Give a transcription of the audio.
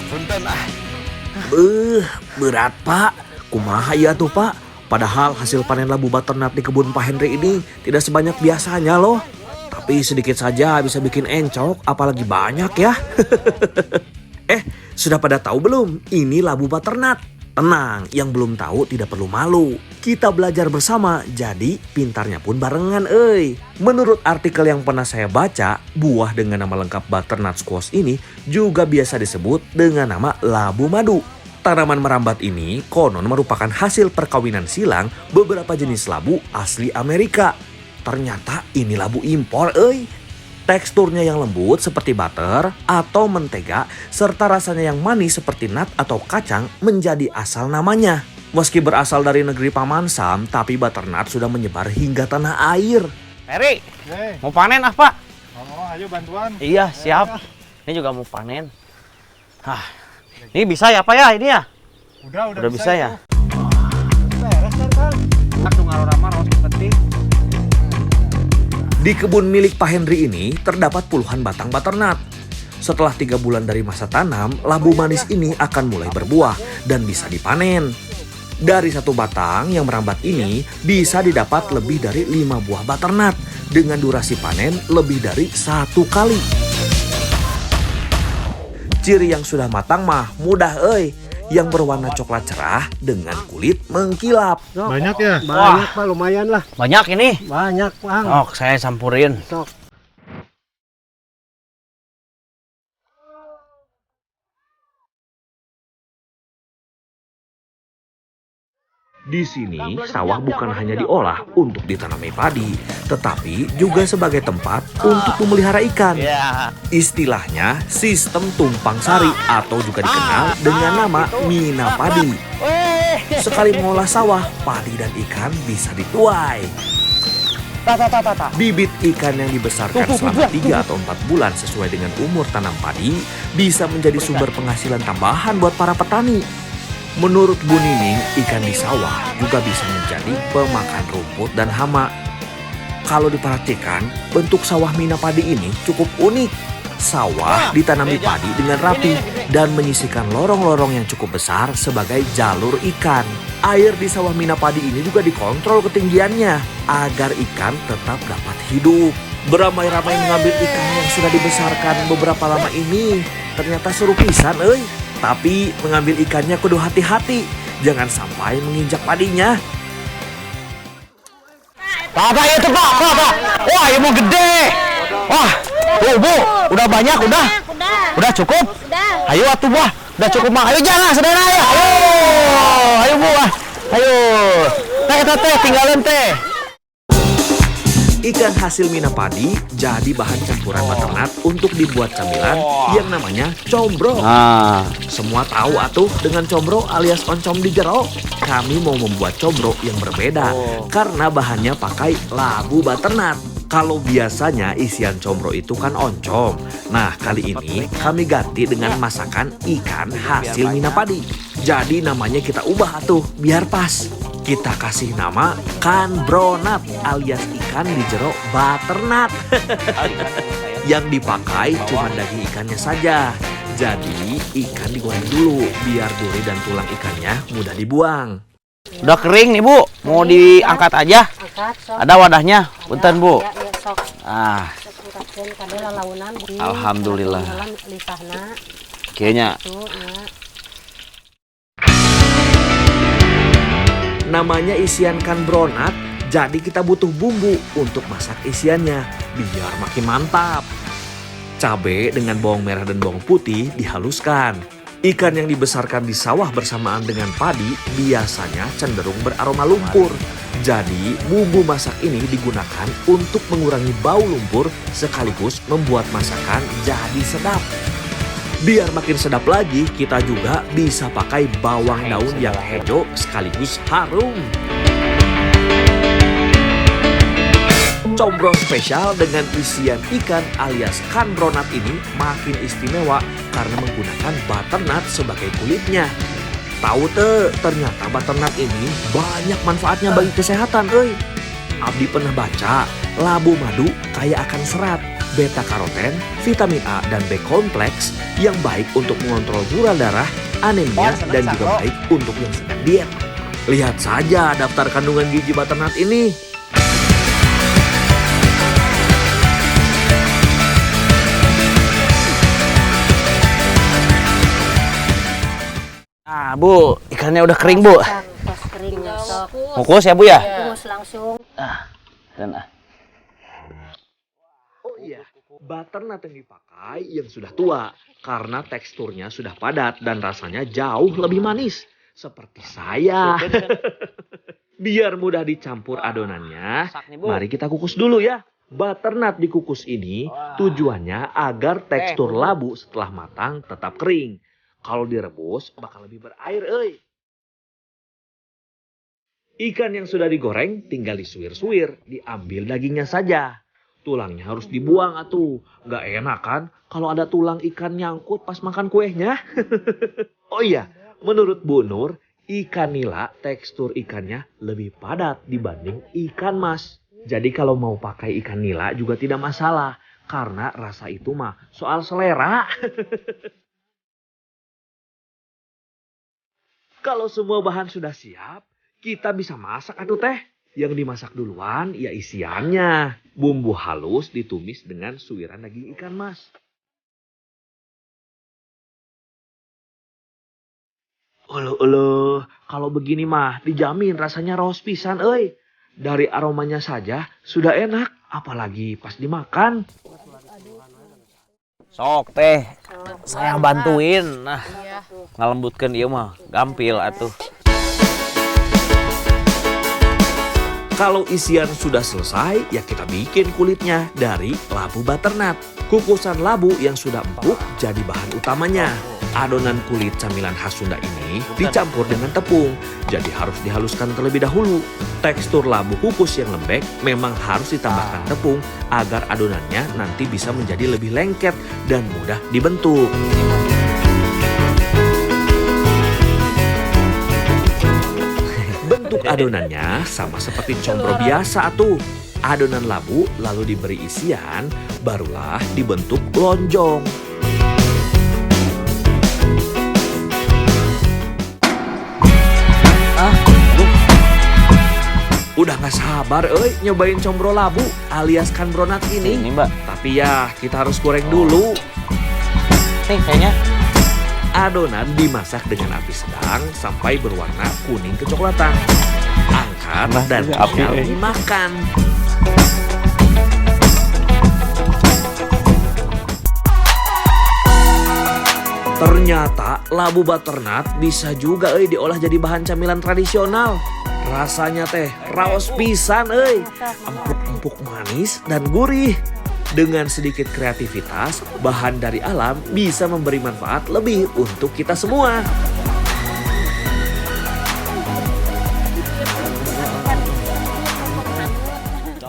Punten Berat Pak, kumaha ya tuh Pak? Padahal hasil panen labu butternut di kebun Pak Henry ini tidak sebanyak biasanya loh. Tapi sedikit saja bisa bikin encok, apalagi banyak ya. Sudah pada tahu belum? Ini labu butternut. Tenang, yang belum tahu tidak perlu malu. Kita belajar bersama, jadi pintarnya pun barengan Menurut artikel yang pernah saya baca, buah dengan nama lengkap butternut squash ini juga biasa disebut dengan nama labu madu. Tanaman merambat ini konon merupakan hasil perkawinan silang beberapa jenis labu asli Amerika. Ternyata ini labu impor Teksturnya yang lembut seperti butter atau mentega serta rasanya yang manis seperti nut atau kacang menjadi asal namanya. Meski berasal dari negeri Paman Sam, tapi butternut sudah menyebar hingga tanah air. Peri, mau panen Pak? Oh, ayo bantuan. Iya, siap. Ini juga mau panen. Ini bisa ya Pak ya ini ya? Udah bisa ya? Beres kan? Aku ngarorama harus penting. Di kebun milik Pak Henry ini terdapat puluhan batang butternut. Setelah 3 bulan dari masa tanam, labu manis ini akan mulai berbuah dan bisa dipanen. Dari satu batang yang merambat ini bisa didapat lebih dari 5 buah butternut dengan durasi panen lebih dari 1 kali. Ciri yang sudah matang mah mudah yang berwarna coklat cerah dengan kulit mengkilap. Banyak ya? Banyak Pak, lumayan lah. Banyak ini. Banyak Bang. Saya campurin. Sok. Di sini sawah bukan hanya diolah untuk ditanami padi, tetapi juga sebagai tempat untuk memelihara ikan. Istilahnya sistem tumpang sari atau juga dikenal dengan nama mina padi. Sekali mengolah sawah, padi dan ikan bisa dituai. Bibit ikan yang dibesarkan selama 3 atau 4 bulan sesuai dengan umur tanam padi bisa menjadi sumber penghasilan tambahan buat para petani. Menurut Bu Nining, ikan di sawah juga bisa menjadi pemakan rumput dan hama. Kalau diperhatikan, bentuk sawah mina padi ini cukup unik. Sawah ditanami padi dengan rapi dan menyisihkan lorong-lorong yang cukup besar sebagai jalur ikan. Air di sawah mina padi ini juga dikontrol ketinggiannya agar ikan tetap dapat hidup. Beramai-ramai mengambil ikan yang sudah dibesarkan beberapa lama ini ternyata seru pisan Tapi mengambil ikannya kudu hati-hati, jangan sampai menginjak padinya. Apa itu Pak? Wah, ini mau gede. Wah, Bu, udah banyak udah. Udah cukup? Udah. Ayo atuh Wah, udah cukup mah. Ayo jangan saudara ya. Ayo Bu. Ayo. Teh tinggalin teh. Ikan hasil mina padi jadi bahan campuran butternut untuk dibuat camilan yang namanya combro. Semua tahu atuh dengan combro alias oncom di jero. Kami mau membuat combro yang berbeda karena bahannya pakai labu butternut. Kalau biasanya isian combro itu kan oncom. Nah, kali ini kami ganti dengan masakan ikan hasil mina padi. Jadi namanya kita ubah atuh biar pas. Kita kasih nama kanbronat alias ikan di jero butternut. Yang dipakai cuma daging ikannya saja. Jadi ikan digoreng dulu biar duri dan tulang ikannya mudah dibuang. Udah kering nih Bu, mau diangkat aja. Angkat, sok. Ada wadahnya, punten Bu. Ya, sok. Sok Angkatkeun kade lalaunan. Alhamdulillah. Lisahna. Kayaknya. Namanya isian kanbronat, jadi kita butuh bumbu untuk masak isiannya biar makin mantap. Cabai dengan bawang merah dan bawang putih dihaluskan. Ikan yang dibesarkan di sawah bersamaan dengan padi biasanya cenderung beraroma lumpur. Jadi bumbu masak ini digunakan untuk mengurangi bau lumpur sekaligus membuat masakan jadi sedap. Biar makin sedap lagi, kita juga bisa pakai bawang daun yang hijau sekaligus harum. Combro spesial dengan isian ikan alias kanbronat ini makin istimewa karena menggunakan butternut sebagai kulitnya. Tahu ternyata butternut ini banyak manfaatnya bagi kesehatan. Abdi pernah baca, labu madu kaya akan serat. beta karoten, vitamin A dan B kompleks yang baik untuk mengontrol gula darah, anemia, dan juga baik untuk yang sedang diet. Lihat saja daftar kandungan gizi butternut ini. Nah, Bu, ikannya udah kering, Bu. Pas kering sok. Kukus ya, Bu ya? Kukus langsung. Dan Oh iya, butternut yang dipakai yang sudah tua karena teksturnya sudah padat dan rasanya jauh lebih manis. Seperti saya. Biar mudah dicampur adonannya, mari kita kukus dulu ya. Butternut dikukus ini tujuannya agar tekstur labu setelah matang tetap kering. Kalau direbus bakal lebih berair, euy. Ikan yang sudah digoreng tinggal disuir-suir, diambil dagingnya saja. Tulangnya harus dibuang atuh. Gak enak kan kalau ada tulang ikan nyangkut pas makan kuehnya. Oh iya, menurut Bu Nur, ikan nila tekstur ikannya lebih padat dibanding ikan mas. Jadi kalau mau pakai ikan nila juga tidak masalah. Karena rasa itu mah soal selera. Kalau semua bahan sudah siap, kita bisa masak atuh teh. Yang dimasak duluan ya isiannya. Bumbu halus ditumis dengan suiran daging ikan mas. Uluh, kalau begini mah dijamin rasanya raos pisan, euy. Dari aromanya saja sudah enak, apalagi pas dimakan. sok teh, saya bantuin. Nah, ngalembutkeun ieu mah gampil atuh. Kalau isian sudah selesai, ya kita bikin kulitnya dari labu butternut. Kukusan labu yang sudah empuk jadi bahan utamanya. Adonan kulit camilan khas Sunda ini dicampur dengan tepung, jadi harus dihaluskan terlebih dahulu. Tekstur labu kukus yang lembek memang harus ditambahkan tepung agar adonannya nanti bisa menjadi lebih lengket dan mudah dibentuk. Bentuk adonannya sama seperti combro biasa tuh. Adonan labu lalu diberi isian, barulah dibentuk lonjong. Udah gak sabar nyobain combro labu alias kanbronat ini. Ini, Mbak. Tapi ya kita harus goreng dulu. Nih kayaknya. Adonan dimasak dengan api sedang sampai berwarna kuning kecoklatan. Angkat dan tinggal dimakan. Ternyata labu butternut bisa juga diolah jadi bahan camilan tradisional. Rasanya teh raos pisan empuk-empuk manis dan gurih. Dengan sedikit kreativitas, bahan dari alam bisa memberi manfaat lebih untuk kita semua.